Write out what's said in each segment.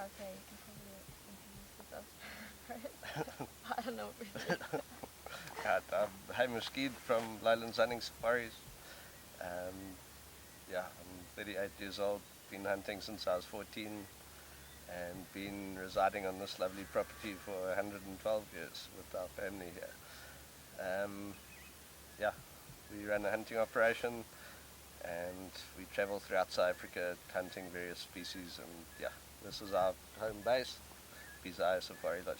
Okay, you can probably introduce yourself first. I don't know really. I'm Hamish Skead from Lowlands Hunting Safaris. Um, I'm 38 years old, been hunting since I was 14 and been residing on this lovely property for 112 years with our family here. Um, yeah, we run a hunting operation and we travel throughout South Africa hunting various species, and this is our home base, Bizarre Safari Lodge.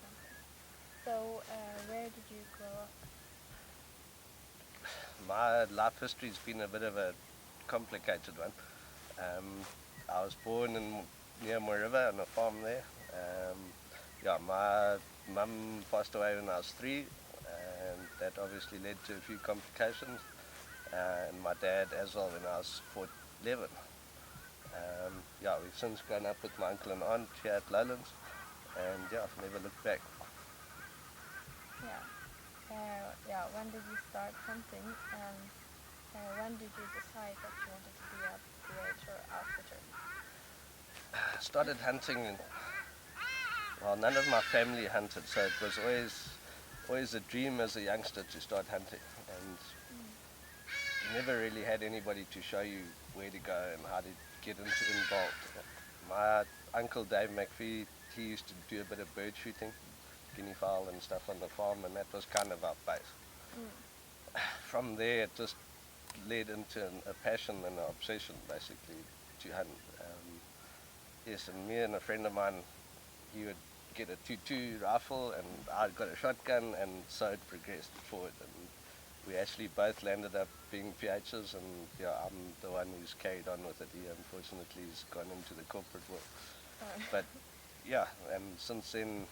Okay. So, where did you grow up? My life history's been a bit of a complicated one. Um, I was born in near River on a farm there. My mum passed away when I was 3, and that obviously led to a few complications. And my dad as well when I was 11. We've since grown up with my uncle and aunt here at Lowlands, and I've never looked back. Yeah. When did you start hunting, and when did you decide that you wanted to be a PH or outfitter? I started hunting, well, none of my family hunted, so it was always a dream as a youngster to start hunting, and never really had anybody to show you where to go and how to get involved. My uncle Dave McPhee, he used to do a bit of bird shooting, guinea fowl and stuff on the farm, and that was kind of our base. From there, it just led into a passion and an obsession, basically, to hunt. And me and a friend of mine, he would get a 2.2 rifle, and I got a shotgun, and so it progressed forward. And we actually both landed up being PHs, and I'm the one who's carried on with it. He unfortunately has gone into the corporate world. But and since then,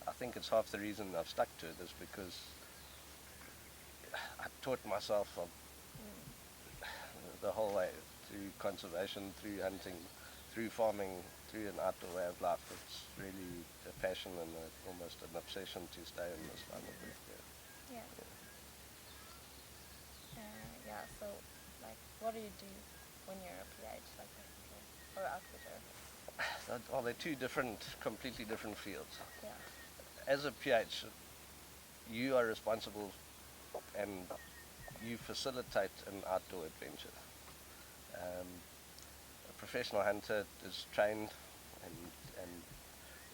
I think it's half the reason I've stuck to it is because I taught myself the whole way through conservation, through hunting, through farming, through an outdoor way of life. It's really a passion and almost an obsession to stay in this line of work. Yeah. So, like, what do you do when you're a PH, like technically, or outfitter? They're two completely different fields. Yeah. As a PH, you are responsible and you facilitate an outdoor adventure. A professional hunter is trained and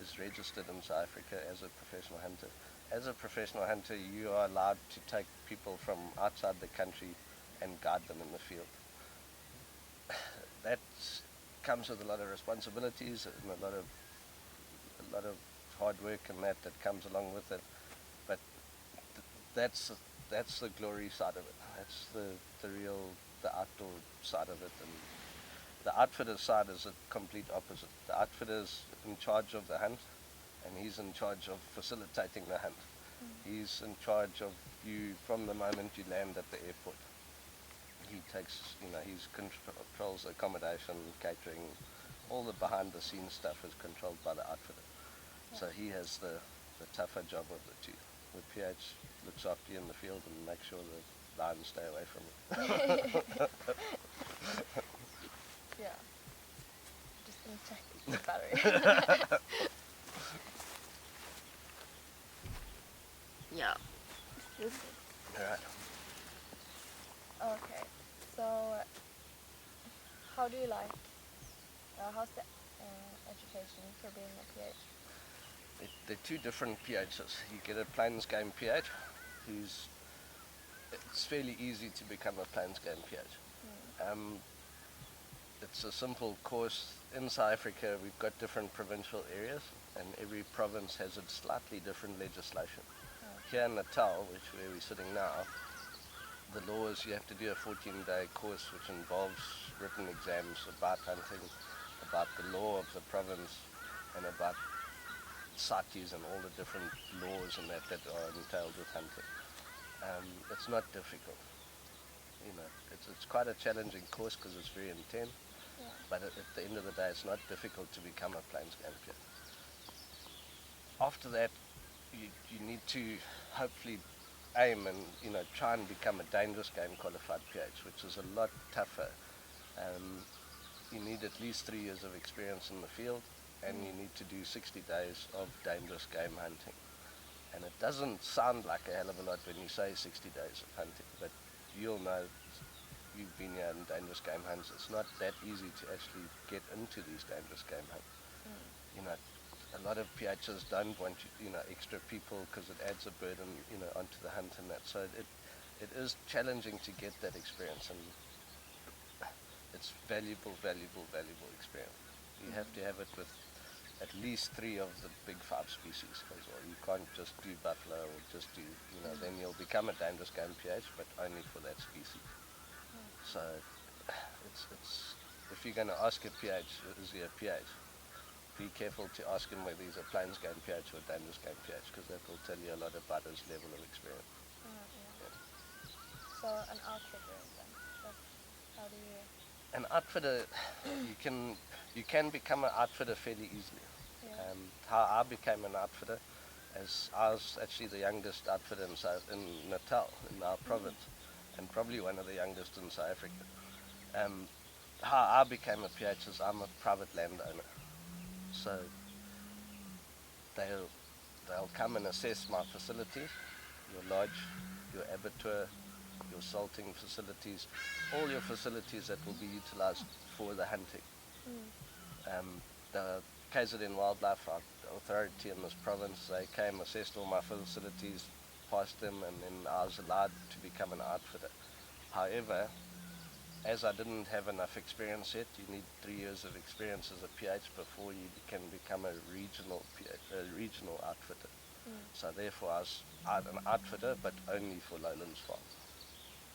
is registered in South Africa as a professional hunter. As a professional hunter, you are allowed to take people from outside the country and guide them in the field. That comes with a lot of responsibilities and a lot of hard work, and that comes along with it. But that's the glory side of it. That's the real outdoor side of it. And the outfitter side is a complete opposite. The outfitter is in charge of the hunt, and he's in charge of facilitating the hunt. He's in charge of you from the moment you land at the airport. He controls accommodation, catering, all the behind the scenes stuff is controlled by the outfitter. Yeah. So he has the tougher job of the two. The PH looks after you in the field and makes sure the lions stay away from you. Yeah. Just gonna check the battery. Yeah. Excuse me. Alright. Okay. So, how do you like? How's the education for being a PH? They're two different PHs. You get a plains game PH, it's fairly easy to become a plains game PH. It's a simple course. In South Africa, we've got different provincial areas, and every province has its slightly different legislation. Here in Natal, where we're sitting now, the law is you have to do a 14-day course which involves written exams about hunting, about the law of the province, and about CITES and all the different laws and that are entailed with hunting. It's not difficult. It's quite a challenging course because it's very intense. Yeah. But at the end of the day, it's not difficult to become a plains game PH. After that, you need to hopefully aim and try and become a dangerous game qualified PH, which is a lot tougher. you need at least 3 years of experience in the field, and you need to do 60 days of dangerous game hunting. And it doesn't sound like a hell of a lot when you say 60 days of hunting, but you'll know, you've been here in dangerous game hunts, it's not that easy to actually get into these dangerous game hunts. You know, a lot of PHs don't want extra people because it adds a burden onto the hunt and that. So it is challenging to get that experience, and it's valuable experience. You have to have it with at least 3 of the big 5 species as well. You can't just do buffalo or just do, then you'll become a dangerous game PH, but only for that species. So it's if you're going to ask a PH, is he a PH? Be careful to ask him whether he's a plains game PH or a dangerous game PH, because that will tell you a lot about his level of experience. Yeah. So an outfitter then, how do you... An outfitter, you can become an outfitter fairly easily. Yeah. How I became an outfitter, as I was actually the youngest outfitter in Natal, in our province, and probably one of the youngest in South Africa. How I became a PH is I'm a private landowner. So they'll come and assess my facilities, your lodge, your abattoir, your salting facilities, all your facilities that will be utilized for the hunting. The KZN Wildlife Authority in this province, they came, assessed all my facilities, passed them, and then I was allowed to become an outfitter. However, as I didn't have enough experience yet, you need 3 years of experience as a PH before you can become a regional outfitter. So therefore I was an outfitter, but only for Lowlands farms.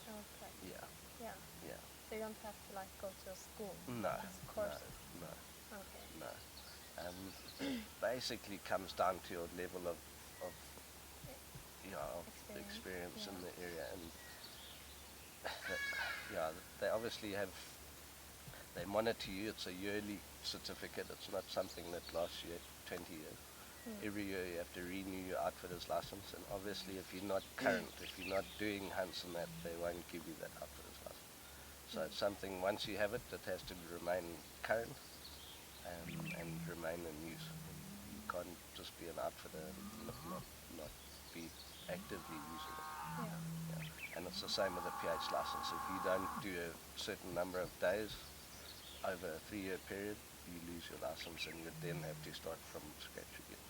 Okay. Yeah. So you don't have to go to a school? No. Courses? No. Okay. No. Basically comes down to your level of experience in the area, and they obviously they monitor you. It's a yearly certificate. It's not something that lasts you 20 years. Every year you have to renew your outfitter's license, and obviously if you're not current, if you're not doing hunts and that, they won't give you that outfitter's license. So it's something, once you have it, it has to remain current and remain in use. You can't just be an outfitter and not be actively using it. Yeah. And it's the same with a PH license. If you don't do a certain number of days over a 3-year period, you lose your license, and you then have to start from scratch again.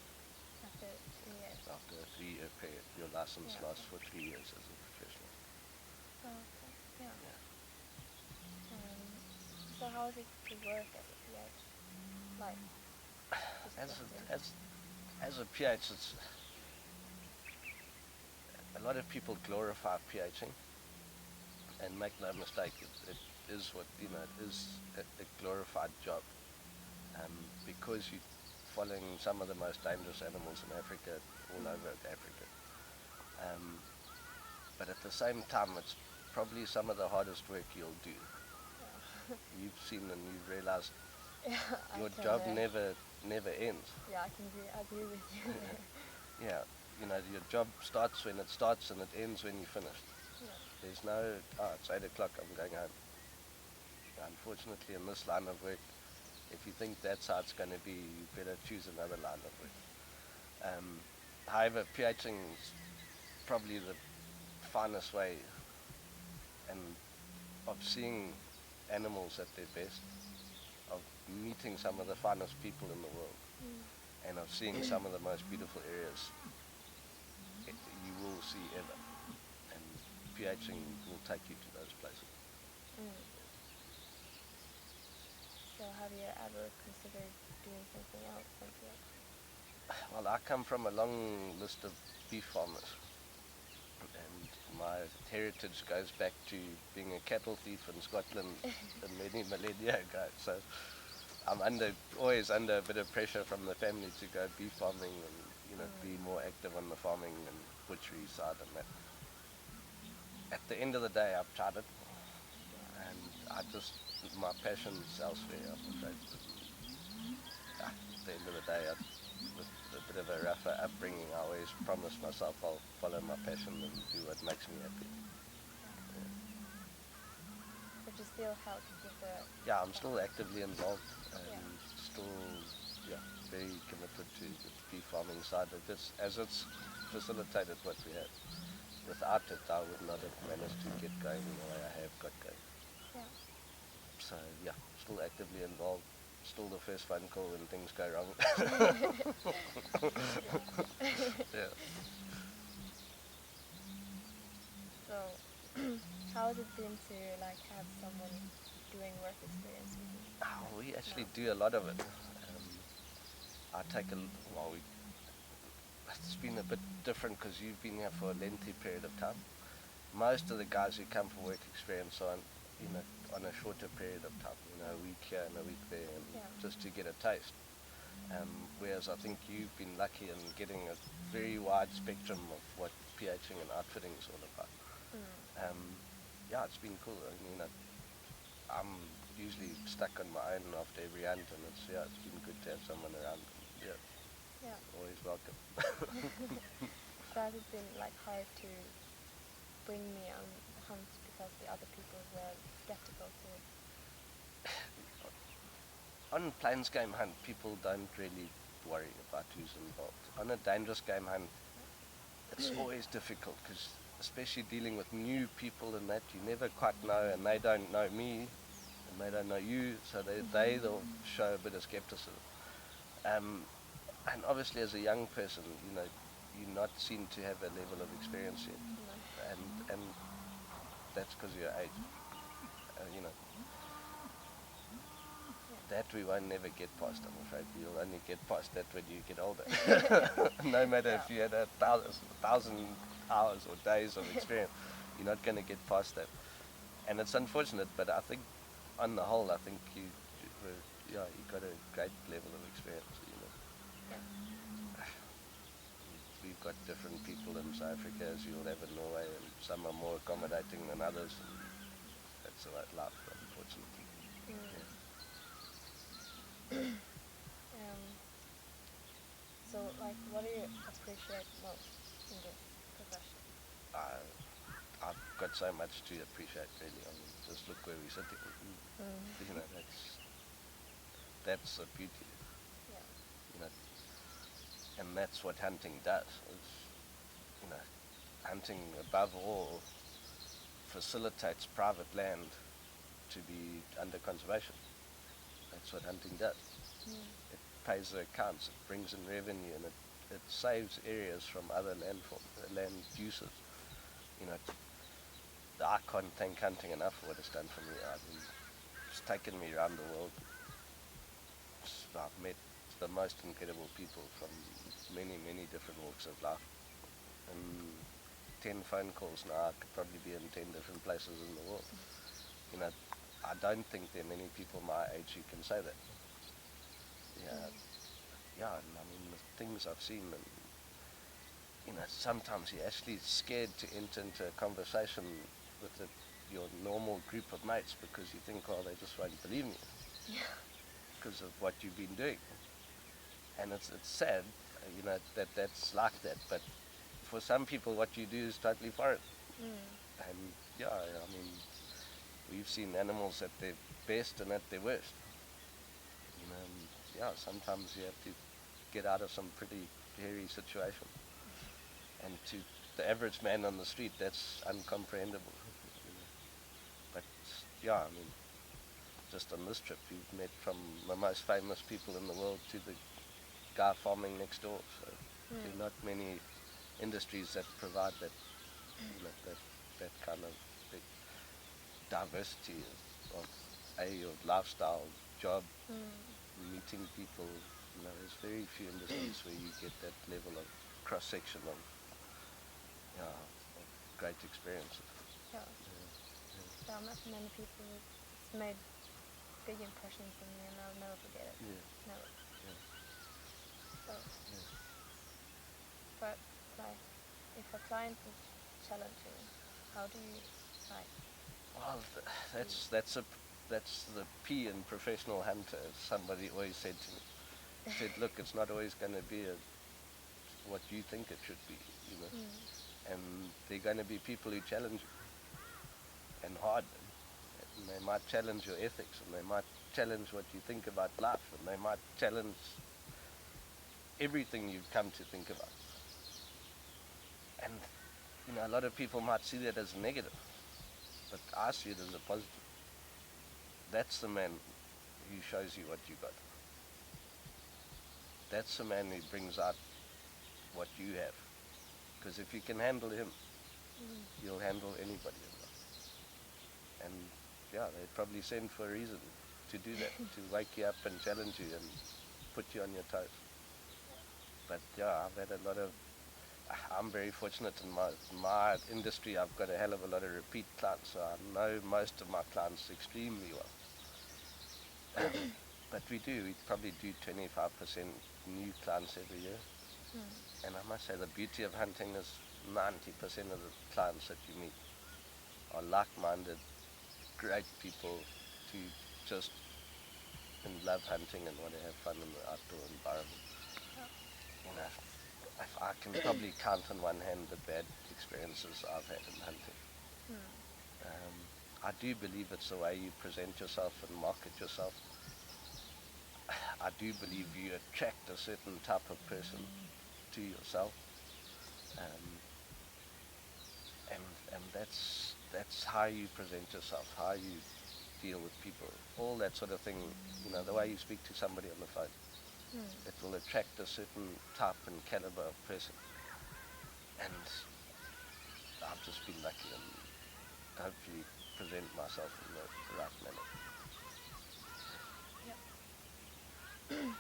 After 3 years? After a 3-year period, your license lasts for 3 years as a professional. Okay. So how is it to work as a PH? As a PH, it's a lot of people glorify PHing, and make no mistake, it is what it is a glorified job, because you're following some of the most dangerous animals in Africa, all over Africa. But at the same time, it's probably some of the hardest work you'll do. You've seen and you've realized your job never ends. Yeah, I can agree with you there. Yeah, your job starts when it starts and it ends when you're finished. There's no, it's 8 o'clock, I'm going home. Unfortunately, in this line of work, if you think that's how it's going to be, you better choose another line of work. However, PHing is probably the finest way of seeing animals at their best, of meeting some of the finest people in the world, and of seeing some of the most beautiful areas you will see ever. And PHing will take you to those places. So have you ever considered doing something else than PH? Well, I come from a long list of beef farmers, and my heritage goes back to being a cattle thief in Scotland many millennia ago. So I'm always under a bit of pressure from the family to go beef farming and be more active on the farming and butchery side and that. At the end of the day, I've tried it, and my passion's elsewhere, I'm afraid. At the end of the day, with a bit of a rougher upbringing, I always promise myself I'll follow my passion and do what makes me happy. Which is still help with the... Yeah, I'm still actively involved and Yeah. still, yeah, very committed to the bee farming side of this, as it's facilitated what we have. Without it, I would not have managed to get going the way I have got going. Yeah. So yeah, still actively involved. Still the first phone call when things go wrong. Yeah. So, how has it been to like have someone doing work experience with you? Oh, we actually No. do a lot of it. I take well, it's been a bit different because you've been here for a lengthy period of time. Most of the guys who come for work experience are on a shorter period of time, a week here and a week there, and Yeah. just to get a taste. Whereas I think you've been lucky in getting a very wide spectrum of what PHing and outfitting is all about. Yeah, it's been cool. I mean, I'm usually stuck on my own after every hunt, and it's been good to have someone around. Yeah, Yeah. always welcome. So has it been like hard to bring me on hunts because the other people were skeptical to it? On plains game hunt, people don't really worry about who's involved. On a dangerous game hunt, it's always difficult because, especially dealing with new people and that, you never quite know, and they don't know me, and they don't know you, so they'll show a bit of skepticism. And obviously, as a young person, you're not seen to have a level of experience yet, No. and that's because of your age. You know, that we won't never get past, I'm afraid. You'll only get past that when you get older. No matter if you had 1,000 hours or days of experience, you're not going to get past that. And it's unfortunate, but I think, on the whole, I think you got a great level of experience. Yeah. We've got different people in South Africa, as you'll have in Norway, and some are more accommodating than others, and that's the way of life, unfortunately. So, like, what do you appreciate most in this profession? I've got so much to appreciate, really. I mean, just look where we're sitting. That's the beauty. Yeah. And that's what hunting does. Hunting, above all, facilitates private land to be under conservation. That's what hunting does. It pays the accounts, it brings in revenue, and it saves areas from other land uses. I can't thank hunting enough for what it's done for me. I mean, it's taken me around the world. I've met the most incredible people from many, many different walks of life. And 10 phone calls now, I could probably be in 10 different places in the world. I don't think there are many people my age who can say that. Yeah, and I mean, the things I've seen, and sometimes you're actually scared to enter into a conversation with your normal group of mates because you think, oh, they just won't believe me because of what you've been doing. And it's sad, that's like that, but for some people what you do is totally foreign. And yeah, I mean, we've seen animals at their best and at their worst. Sometimes you have to get out of some pretty hairy situation. And to the average man on the street, that's incomprehensible. But yeah, I mean, just on this trip, we've met from the most famous people in the world to the guy farming next door. So there are not many industries that provide that, that kind of big diversity of lifestyle, job, meeting people. There's very few industries where you get that level of cross-section of great experiences. Yeah. I've met many people who's made big impressions on me, and I'll never forget it. Never. So, but like, if a client is challenging, how do you like? Well, that's the P in professional hunter. Somebody always said to me, said, look, it's not always going to be what you think it should be, and there are going to be people who challenge you, and hard. and they might challenge your ethics, and they might challenge what you think about life, and they might challenge everything you've come to think about. And a lot of people might see that as a negative, but I see it as a positive. That's the man who shows you what you got. That's the man who brings out what you have. Because if you can handle him, you'll handle anybody in life. And yeah, they probably sent for a reason to do that, to wake you up and challenge you and put you on your toes. But yeah, I've had a lot of, I'm very fortunate in my industry. I've got a hell of a lot of repeat clients, so I know most of my clients extremely well. But we probably do 25% new clients every year. And I must say the beauty of hunting is 90% of the clients that you meet are like-minded, great people who just love hunting and want to have fun in the outdoor environment. If I can probably count on one hand the bad experiences I've had in hunting. I do believe it's the way you present yourself and market yourself. I do believe you attract a certain type of person to yourself, and that's how you present yourself, how you deal with people, all that sort of thing. The way you speak to somebody on the phone, it will attract a certain type and caliber of person. And I've just been lucky and hopefully present myself in the right manner. I'm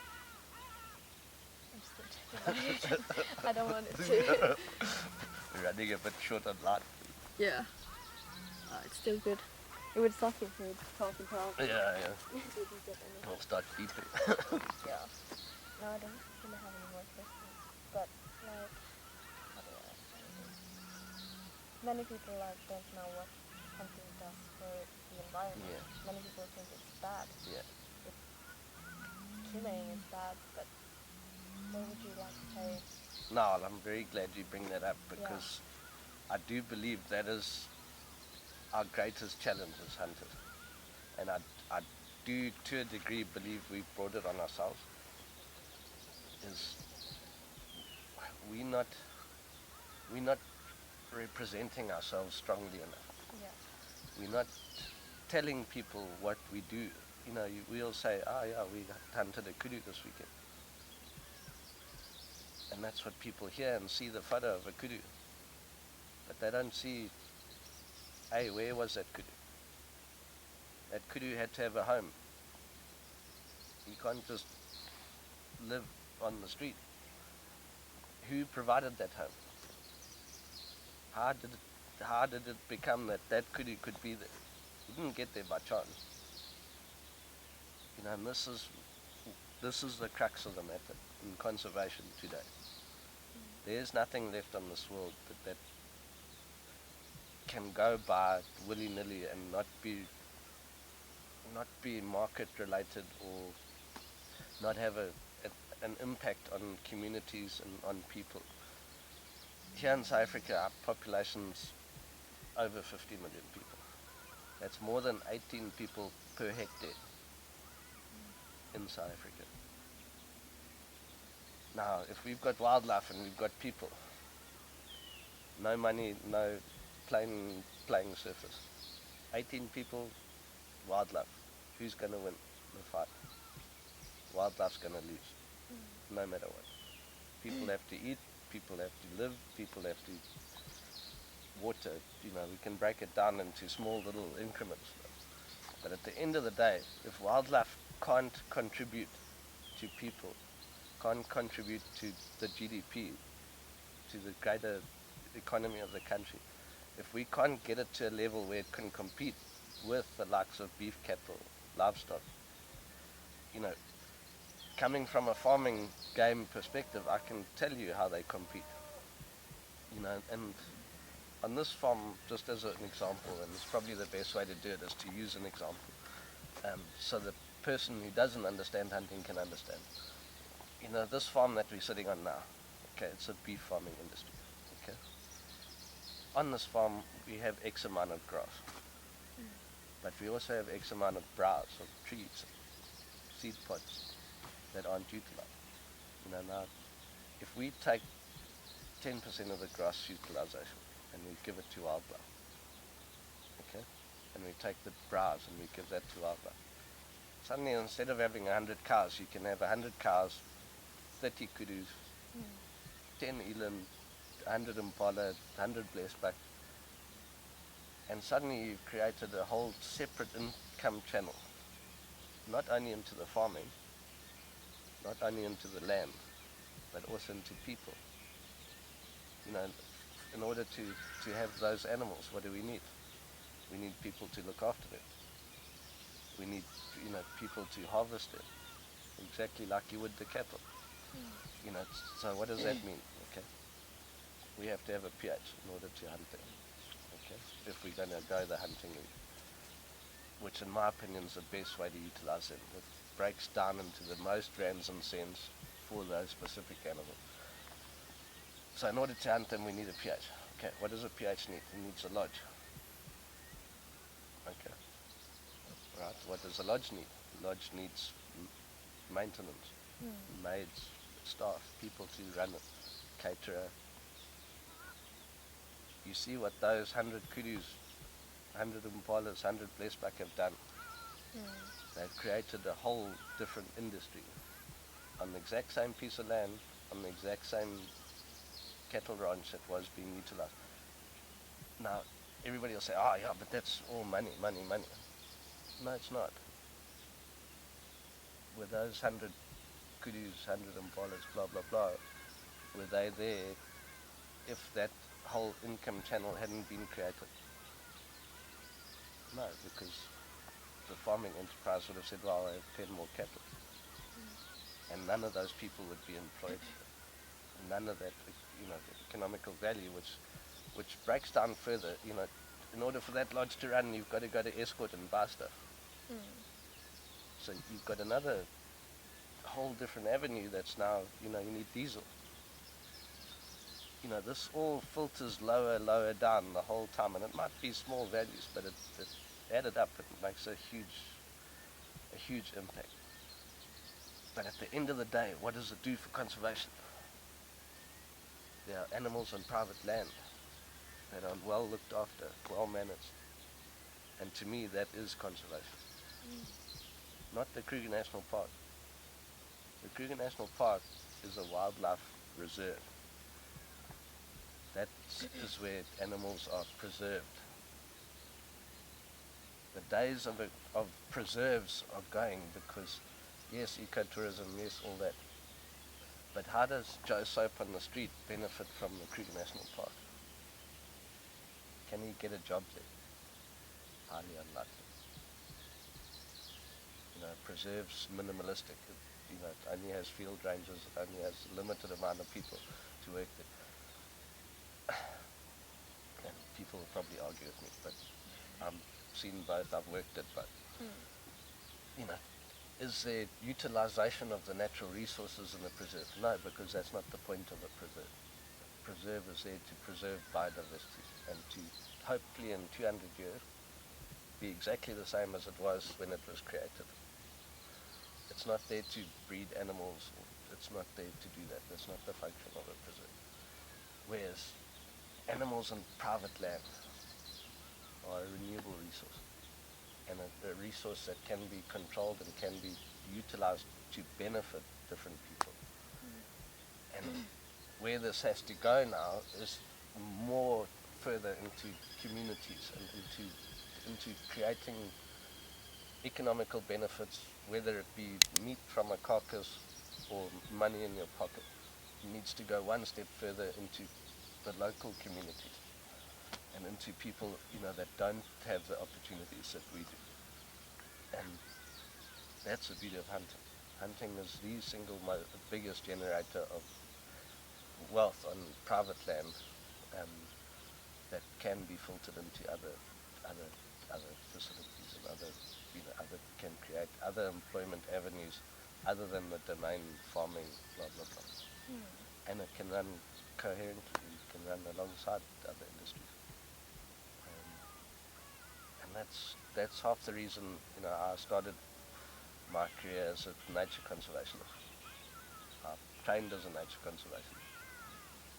still checking my head. I don't want it to. Running a bit short on light. Yeah. It's still good. It would suck if we talk and talk. Yeah. Didn't get anything. I'll start beeping. Yeah. No, I don't really have any more questions. But like, how do I say this? Many people don't know what hunting does for the environment. Yeah. Many people think it's bad. Yeah. Killing is bad, but what would you like to say? No, I'm very glad you bring that up, because I do believe that is our greatest challenge as hunters. And I do, to a degree, believe we've brought it on ourselves. Is we're not representing ourselves strongly enough. Yeah. We're not telling people what we do. We'll say, we hunted a kudu this weekend. And that's what people hear and see, the photo of a kudu. But they don't see, hey, where was that kudu? That kudu had to have a home. You can't just live on the street. Who provided that home? How did it become that kudu could be there? It didn't get there by chance. And this is the crux of the matter in conservation today. There's nothing left on this world that can go by willy-nilly and not be market related, or not have an impact on communities and on people. Here in South Africa, our population's over 50 million people. That's more than 18 people per hectare in South Africa. Now, if we've got wildlife and we've got people, no money, no playing surface. 18 people, wildlife. Who's going to win the fight? Wildlife's going to lose, no matter what. People have to eat, people have to live, people have to water. We can break it down into small little increments. But at the end of the day, if wildlife can't contribute to people, can't contribute to the GDP, to the greater economy of the country, if we can't get it to a level where it can compete with the likes of beef cattle, livestock, coming from a farming game perspective, I can tell you how they compete. And on this farm, just as an example, and it's probably the best way to do it is to use an example, so the person who doesn't understand hunting can understand. This farm that we're sitting on now, okay, it's a beef farming industry, okay? On this farm, we have X amount of grass. But we also have X amount of browse of trees, seed pods that aren't utilized. Now if we take 10% of the grass utilization and we give it to wildlife, okay, and we take the browse and we give that to wildlife, suddenly instead of having 100 cows, you can have 100 cows, 30 kudus, 10 eland, 100 impala, 100 blessback, and suddenly you've created a whole separate income channel, not only into the farming, not only into the land, but also into people. In order to have those animals, what do we need? We need people to look after them. We need, people to harvest them, exactly like you would the cattle. So what does that mean? Okay, we have to have a pH in order to hunt them. Okay, if we're going to go the hunting route, which in my opinion is the best way to utilize them. It breaks down into the most rands and cents for those specific animals. So in order to hunt them, we need a pH. Okay, what does a pH need? It needs a lodge. Okay, right. What does a lodge need? Lodge needs maintenance, maids, staff, people to run it, caterer. You see what those 100 kudus, 100 impalas, 100 blessback have done. They've created a whole different industry on the exact same piece of land, on the exact same cattle ranch that was being utilized. Now, everybody will say, oh yeah, but that's all money. No, it's not. Were those 100 kudus, 100 impalas, blah, blah, blah, were they there if that whole income channel hadn't been created? No, because the farming enterprise would have said, well, I have 10 more cattle. And none of those people would be employed. None of that, economical value, which breaks down further. In order for that lodge to run, you've got to go to Escort and buy stuff. So you've got another whole different avenue that's now, you need diesel. This all filters lower down the whole time, and it might be small values, but it added up, it makes a huge impact. But at the end of the day, what does it do for conservation? There are animals on private land that are well looked after, well managed, and to me that is conservation. Not the Kruger National Park. The Kruger National Park is a wildlife reserve. That is where animals are preserved. The days of preserves are going, because yes, ecotourism, yes, all that. But how does Joe Soap on the street benefit from the Kruger National Park? Can he get a job there? Highly unlikely. Preserves minimalistic. It only has field rangers. It only has a limited amount of people to work there. And people will probably argue with me, but I've seen both. I've worked at both. Is there utilization of the natural resources in the preserve? No, because that's not the point of a preserve. A preserve is there to preserve biodiversity and to hopefully in 200 years be exactly the same as it was when it was created. It's not there to breed animals. It's not there to do that. That's not the function of a preserve. Whereas animals on private land are a renewable resource, and a resource that can be controlled and can be utilized to benefit different people. And where this has to go now is more further into communities and into creating economical benefits, whether it be meat from a carcass or money in your pocket. It needs to go one step further into the local communities and into people, that don't have the opportunities that we do. And that's the beauty of hunting. Hunting is the single biggest generator of wealth on private land, that can be filtered into other facilities and other can create other employment avenues other than the domain farming, blah blah blah. And it can run coherently, it can run alongside other industries. And that's half the reason, I started my career as a nature conservationist. I've trained as a nature conservationist,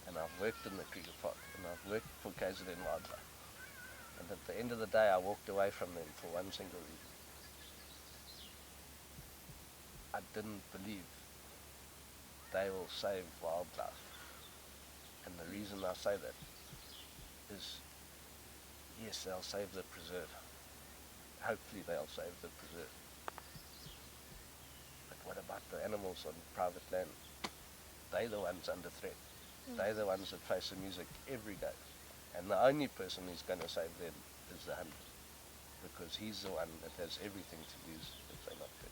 and I've worked in the Kruger Park, and I've worked for KZN Wildlife. And at the end of the day, I walked away from them for one single reason. I didn't believe they will save wildlife. And the reason I say that is, yes, they'll save the preserve. Hopefully they'll save the preserve. But what about the animals on private land? They're the ones under threat. They're the ones that face the music every day. And the only person who's going to save them is the hunter, because he's the one that has everything to lose if they're not there.